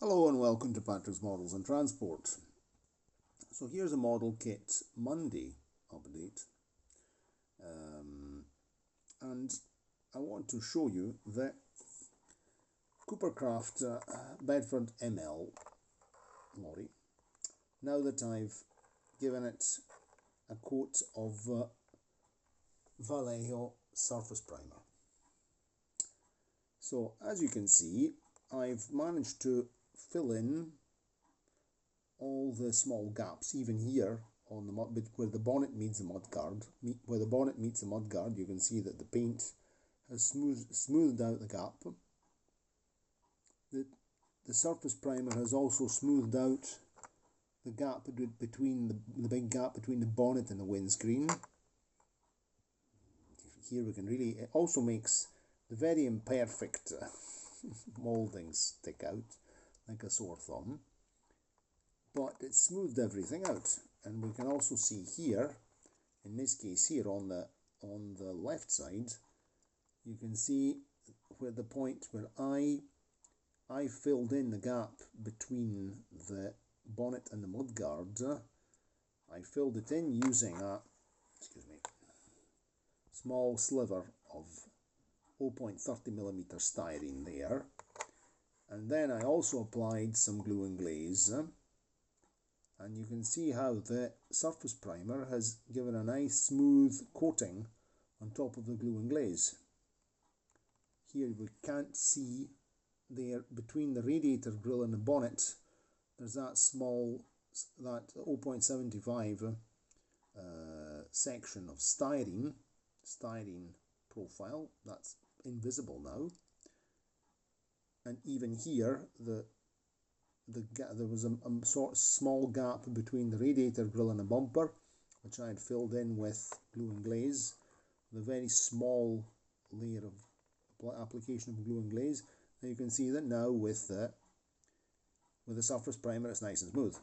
Hello and welcome to Patrick's Models and Transport. So here's a model kit Monday update, and I want to show you the Craft Bedford ML lorry. Now that I've given it a coat of Vallejo surface primer. So as you can see, I've managed to fill in all the small gaps, even here on the where the bonnet meets the mudguard. Where the bonnet meets the mudguard, you can see that the paint has smoothed out the gap. The surface primer has also smoothed out the gap between the big gap between the bonnet and the windscreen. Here we can really, it also makes the very imperfect mouldings stick out like a sore thumb, but it smoothed everything out. And we can also see here, in this case here on the left side, you can see where the point where I filled in the gap between the bonnet and the mudguard. I filled it in using a small sliver of 0.30mm styrene there, and then I also applied some glue and glaze, and you can see how the surface primer has given a nice smooth coating on top of the glue and glaze. Here we can't see there between the radiator grille and the bonnet, there's that small, that 0.75 section of styrene profile that's invisible now. And even here, there was a sort of small gap between the radiator grille and the bumper, which I had filled in with glue and glaze, with a very small layer of application of glue and glaze. And you can see that now with the surface primer, it's nice and smooth.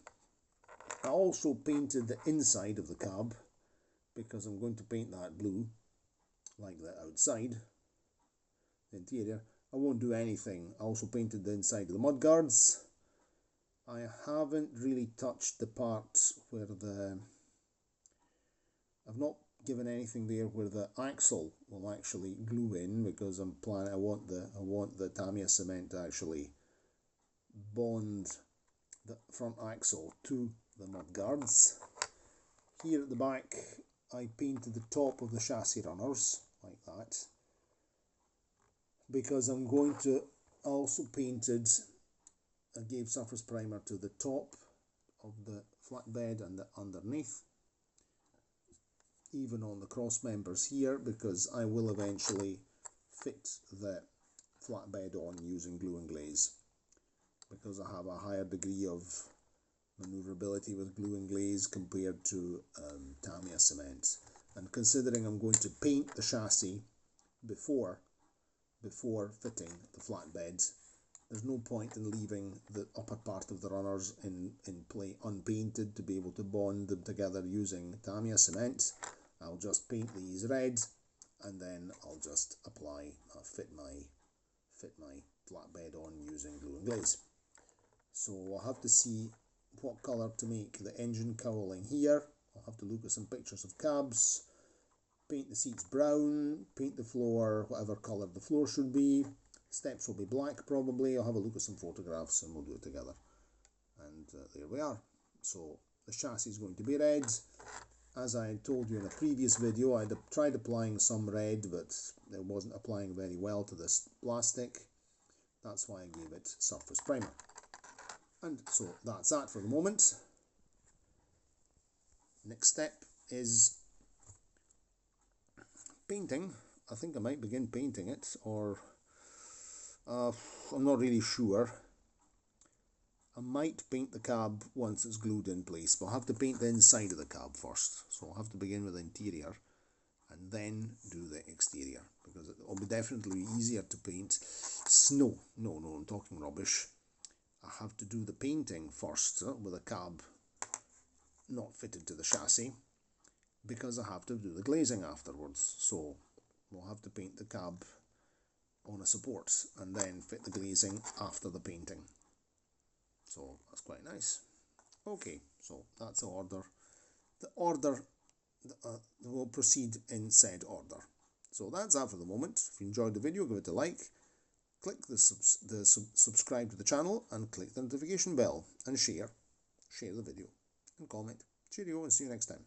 I also painted the inside of the cab, because I'm going to paint that blue like the outside, the interior. I won't do anything. I also painted the inside of the mudguards. I haven't really touched the parts where I've not given anything there where the axle will actually glue in, because I want the Tamiya cement to actually bond the front axle to the mudguards. Here at the back, I painted the top of the chassis runners like that, because I'm going to also I gave surface primer to the top of the flatbed and the underneath, even on the cross members here, because I will eventually fit the flatbed on using glue and glaze, because I have a higher degree of maneuverability with glue and glaze compared to Tamiya cement. And considering I'm going to paint the chassis before fitting the flatbed, there's no point in leaving the upper part of the runners in play unpainted to be able to bond them together using Tamiya cement. I'll just paint these red, and then I'll just fit my flatbed on using glue and glaze. So I'll have to see what colour to make the engine cowling here. I'll have to look at some pictures of cabs, paint the seats brown, paint the floor whatever colour the floor should be. Steps will be black probably. I'll have a look at some photographs and we'll do it together. And there we are. So the chassis is going to be red. As I had told you in a previous video, I had tried applying some red, but it wasn't applying very well to this plastic. That's why I gave it surface primer. And so that's that for the moment. Next step is painting. I think I might begin painting it, or I'm not really sure. I might paint the cab once it's glued in place, but I'll have to paint the inside of the cab first. So I'll have to begin with the interior and then do the exterior, because it will be definitely easier to paint snow. No, I'm talking rubbish. I have to do the painting first with a cab not fitted to the chassis, because I have to do the glazing afterwards. So we'll have to paint the cab on a support and then fit the glazing after the painting. So that's quite nice. Okay, so that's the order. The order will proceed in said order. So that's that for the moment. If you enjoyed the video, give it a like, click the subscribe to the channel, and click the notification bell, and share the video, and comment. Cheerio, and see you next time.